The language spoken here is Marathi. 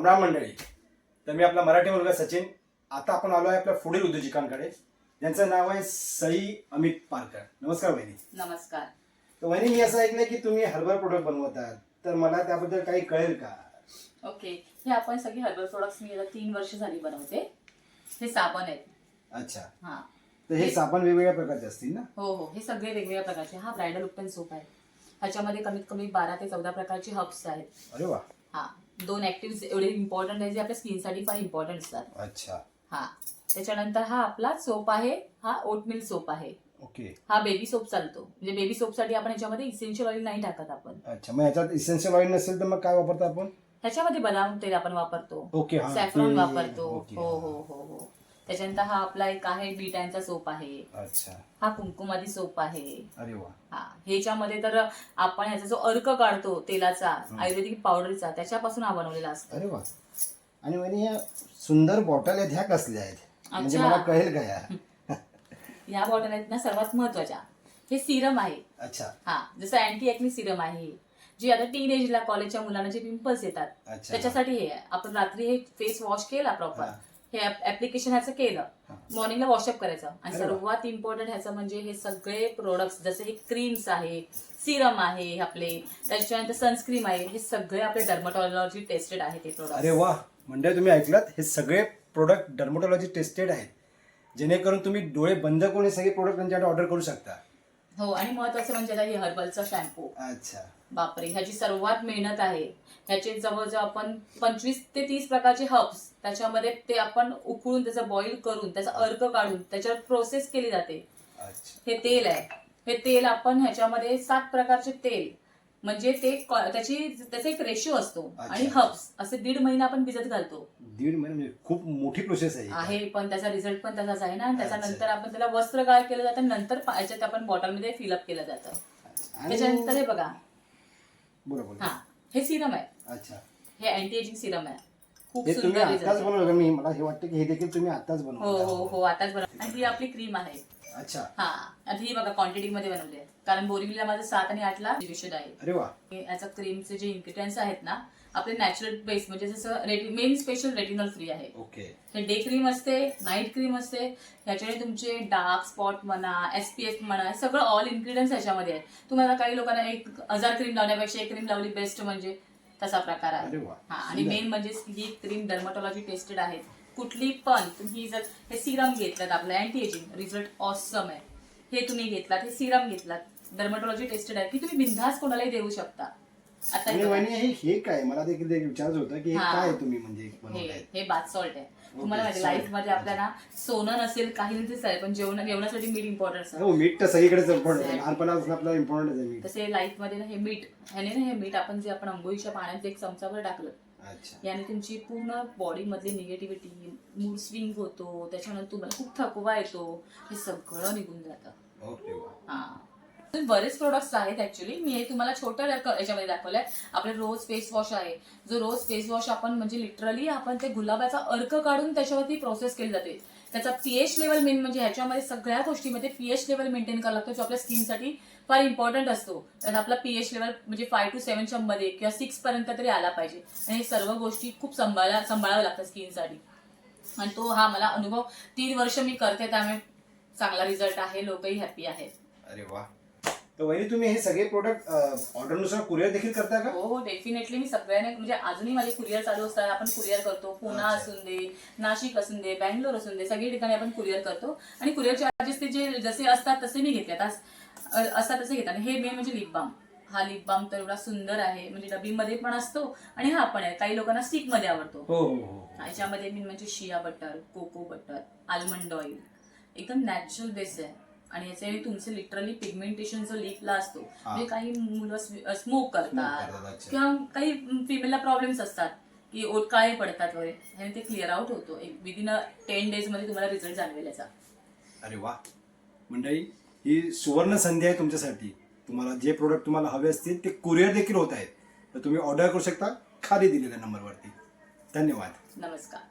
रामराम मंडळी. तर मी आपला मराठी मुलगा सचिन. आता आपण आलो आहे आपल्या पुढील उद्योजकांकडे, ज्यांचं नाव आहे सई अमित पारकर. नमस्कार वहिनी. नमस्कार. तर वहिनी, मी असं ऐकलं की तुम्ही हर्बल प्रोडक्ट बनवतात, तर मला त्याबद्दल काही कळेल का? ओके, हे आपण सगळे हर्बल प्रोडक्ट्स मी आता 3 वर्ष झाली बनवते. हे साबण आहेत. अच्छा. हा, तर हे साबण वेगवेगळ्या प्रकारचे असतील ना? हो हो, हे सगळे वेगवेगळ्या प्रकारचे. हा ब्रायडल उपटन सोप आहे. ह्याच्यामध्ये कमीत कमी 12 ते 14 प्रकारचे हर्ब्स आहेत. अरे वा. हा, 2 ऍक्टिव्ह एवढे इम्पॉर्टंट आहे जे आपल्या स्किनसाठी फार इम्पॉर्टंट असतात. अच्छा. हा, त्याच्यानंतर हा आपला सोप आहे. हा ओटमिल सोप आहे. ओके. हा बेबी सोप चालतो. म्हणजे बेबी सोपसाठी आपण ह्याच्यामध्ये इसेन्शियल ऑइल नाही टाकत आपण. अच्छा, मग याच्यात इसेन्शियल ऑइल नसेल तर मग काय वापरतो आपण? ह्याच्यामध्ये बदाम तेल आपण वापरतो. ओके. हा, सॅफ्रॉन वापरतो. ओके. हो हो हो हो. त्याच्यानंतर हा आपला एक आहे बीटांचा सोप आहे. अच्छा. हा कुंकुमादी सोप आहे. अरे वा. हा, ह्याच्यामध्ये तर आपण ह्याचा जो अर्क काढतो तेलाचा आयुर्वेदिक पावडरचा, त्याच्यापासून हा बनवलेला असतो. अरे वा. आणि वहिनी, या सुंदर बॉटल आहेत, ह्या कसल्या आहेत? म्हणजे अच्छा. मला कळेल का या? ह्या बॉटल आहेत ना सर्वात महत्वाच्या. हे सिरम आहे. अच्छा. हा, जसं अँटी एक्नी सिरम आहे, जी आता टीनेजला कॉलेजच्या मुलांना जे पिंपल्स येतात अच्छा. त्याच्यासाठी हे आहे. आपण रात्री हे फेस वॉश केला प्रॉपर, हा. हे ऍप्लिकेशन ह्याचं केलं, मॉर्निंगला वॉशअप करायचं. आणि अरे वा. सर्वात इम्पॉर्टंट ह्याचं म्हणजे हे सगळे प्रोडक्ट्स, जसे हे क्रीम्स आहे, सिरम आहे आपले, त्याच्यानंतर सनस्क्रीम आहे, हे सगळे आपले डर्मटॉलॉजी टेस्टेड आहे ते प्रोडक्ट. अरे वा. म्हणजे तुम्ही ऐकलात, हे सगळे प्रोडक्ट डर्मोटॉलॉजी टेस्टेड आहेत, जेणेकरून तुम्ही डोळे बंद करून हे सगळे प्रोडक्ट त्यांच्याकडे ऑर्डर करू शकता. हो, आणि महत्वाचं म्हणजे आता हे हर्बलचा शॅम्पू. अच्छा. बापरे, ह्याची सर्वात मेहनत आहे. ह्याचे जवळजवळ आपण 25 ते 30 प्रकारचे हर्ब्स, त्याच्यामध्ये ते आपण उकळून त्याचा बॉईल करून त्याचा अर्क काढून त्याच्यावर प्रोसेस केली जाते. अच्छा. हे तेल आहे. हे तेल आपण ह्याच्यामध्ये 7 प्रकारचे तेल, म्हणजे ते त्याचा एक रेशो असतो. अच्छा. आणि हर्ब्स असे 1.5 महिना आपण भिजत घालतो. 1.5 महिने म्हणजे खूप मोठी प्रोसेस आहे. पण त्याचा रिझल्ट पण तसाच आहे ना. आणि त्याच्यानंतर अच्छा. आपण त्याला वस्त्रगाळ केलं जातं, नंतर याच्यात आपण बॉटलमध्ये फिलअप केलं जातं. त्याच्यानंतर हे बघा, बरोबर. हा, हे सिरम आहे. अच्छा. हे अँटी एजिंग सिरम आहे. खूप हे तुम्ही सुंदर आताच रिझल्ट. बनवलं? मी मला हे वाटतं की हे देखील तुम्ही आताच हो बनवलं. हो हो, आताच बनव. आणि ही आपली क्रीम आहे. अच्छा. हा, आता ही बघा क्वांटिटी मध्ये बनवली आहे, कारण बोरिवलीला माझं 7 आणि 8 ला औषध आहे. अरे वा. याचा क्रीमचे जे इन्ग्रेडियंट्स आहेत ना, आपले नॅचरल बेस, म्हणजे जसं मेन स्पेशल रेटिनॉल फ्री आहे. ओके. हे डे क्रीम असते, नाईट क्रीम असते. ह्याच्याने तुमचे डार्क स्पॉट म्हणा, SPF म्हणा, हे सगळं ऑल इन्ग्रेडियंट्स ह्याच्यामध्ये आहे. तुम्हाला काही लोकांना 1000 क्रीम लावण्यापेक्षा 1 क्रीम लावली बेस्ट, म्हणजे तसा प्रकार आहे. अरे वा. हा, आणि मेन म्हणजे ही क्रीम डर्मटॉलॉजी टेस्टेड आहे. कुठली पण तुम्ही जर हे सिरम घेतलात, आपलं अँटी एजिंग, रिझल्ट ऑसम आहे. हे तुम्ही घेतलात, हे सिरम घेतलात, डर्मटॉलॉजी टेस्टेड आहे, की तुम्ही बिनधास्त कोणालाही देऊ शकता. आता आणि वहिनी, हे काय, मला देखील विचारायचं होतं की हे हा. काय तुम्ही म्हणजे बनवताय? हे बाथ सॉल्ट आहे. तुम्हाला माहिती, salt. लाईफ मध्ये आपल्याला सोनं नसेल, काही नसेल, पण जेवणासाठी मीठ इम्पॉर्टंट असतं. हो, मीठ तर सगळीकडेच इम्पॉर्टंट आहे. लहानपणापासून आपल्याला इम्पॉर्टंट आहे मीठ. तसे लाईफ मध्ये ना हे मीठ, ह्याने ना हे मीठ आपण जे आपण अंघोळीच्या पाण्यात 1 चमचाभर टाकलं, अच्छा. याने तुमची पूर्ण बॉडी मधली निगेटिव्हिटी, मूड स्विंग होतो, त्याच्यानंतर तुम्हाला खूप थकवा येतो, हे सगळं निघून जातं. ओके. हा, बरेच प्रोडक्ट्स आहेत ऍक्च्युली. मी हे तुम्हाला छोट्या याच्यामध्ये दाखवलंय. आपले रोज फेस वॉश आहे, जो रोज फेस वॉश आपण म्हणजे लिटरली आपण ते गुलाबाचा अर्क काढून त्याच्यावरती प्रोसेस केली जाते. त्याचा पीएच लेवल मेन, म्हणजे ह्याच्यामध्ये सगळ्या गोष्टीमध्ये पीएच लेवल मेंटेन करावा लागतो, जो आपल्या स्किनसाठी फार इम्पॉर्टंट असतो. तर आपला पीएच लेवल म्हणजे 5 to 7 मध्ये किंवा 6 पर्यंत तरी आला पाहिजे. आणि हे सर्व गोष्टी खूप सांभाळाव्या लागतात स्किनसाठी. आणि तो हा मला अनुभव 3 वर्ष मी करते, त्यामुळे चांगला रिझल्ट आहे, लोकही हॅपी आहेत. अरे वा. तर वहिनी, तुम्ही हे सगळे प्रोडक्ट ऑर्डरनुसार कुरिअर देखील करता का? हो, डेफिनेटली. मी सगळ्यांना, म्हणजे अजूनही माझे कुरिअर चालू असतात. आपण कुरिअर करतो. पुणे असून दे, नाशिक असून दे, बँगलोर असून दे, सगळी ठिकाणी आपण कुरिअर करतो. आणि कुरिअर चार्जेस ते जे जसे असतात तसे मी घेते. असतात तसे घेतात. हे मेन म्हणजे लिप बाम. हा लिप बाम तर एवढा सुंदर आहे, म्हणजे डबीमध्ये पण असतो आणि हा पण आहे. काही लोकांना स्टिक मध्ये आवडतो. हो हो हो. याच्यामध्ये मी म्हणजे shea butter, cocoa butter, almond oil, एकदम नॅचरल बेस आहे. आणि याच्याने तुमचे लिटरली पिगमेंटेशन जो लिपला असतो, म्हणजे काही मुलं स्मोक करतात किंवा काही फिमेलला प्रॉब्लेम्स असतात की ओठ काळे पडतात वगैरे, ह्याने ते क्लिअर आउट होतो. विदिन 10 days मध्ये तुम्हाला रिझल्ट जाणवेल याचा. अरे वा. मंडळी, ही सुवर्ण संधी आहे तुमच्यासाठी. तुम्हाला जे प्रोडक्ट तुम्हाला हवे असतील ते कुरिअर देखील होत आहेत, तर तुम्ही ऑर्डर करू शकता खाली दिलेल्या नंबरवरती. धन्यवाद. नमस्कार.